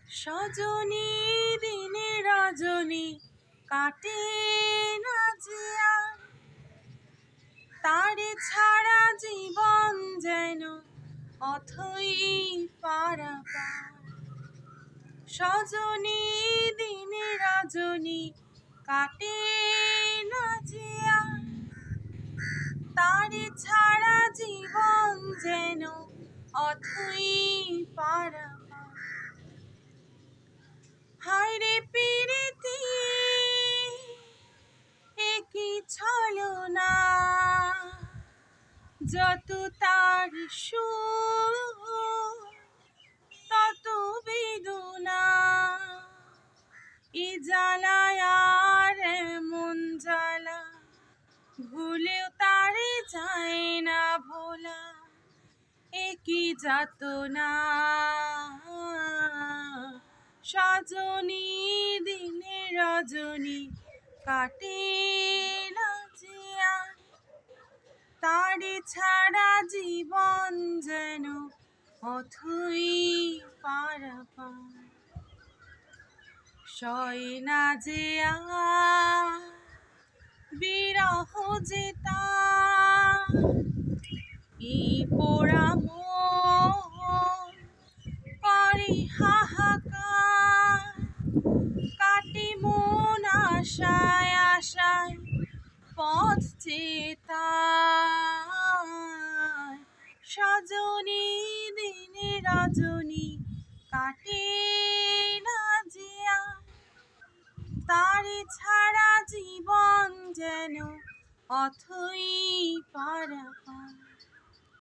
সজনী দিনে রজনী কাটে না যে আর, তারে ছাড়া জীবন যেন অথই পারাপার। সজনী দিনে রজনী কাটে না যে আর, তারে ছাড়া জীবন যেন অথই পারাপার। হায়রে পিরিতি একই ছলনা, যত তার সুর তত বেদনা। এ জ্বালায় আর এমন জ্বালা, ভুলেও তারে যায় না ভোলা। একই যাতনা সজনী দিনে রজনী কাটে না যে আর, তারে ছাড়া জীবন যেন অথই পারাপার। সয় না যে আর বিরহ যে তার, এই পোড়া মন করে হাহাকার। কাটে মন আশায় আশায় পথ চেয়ে তার। সজনী দিনে রজনী কাটে না যে আর, তারে ছাড়া জীবন যেন অথই পারাপার।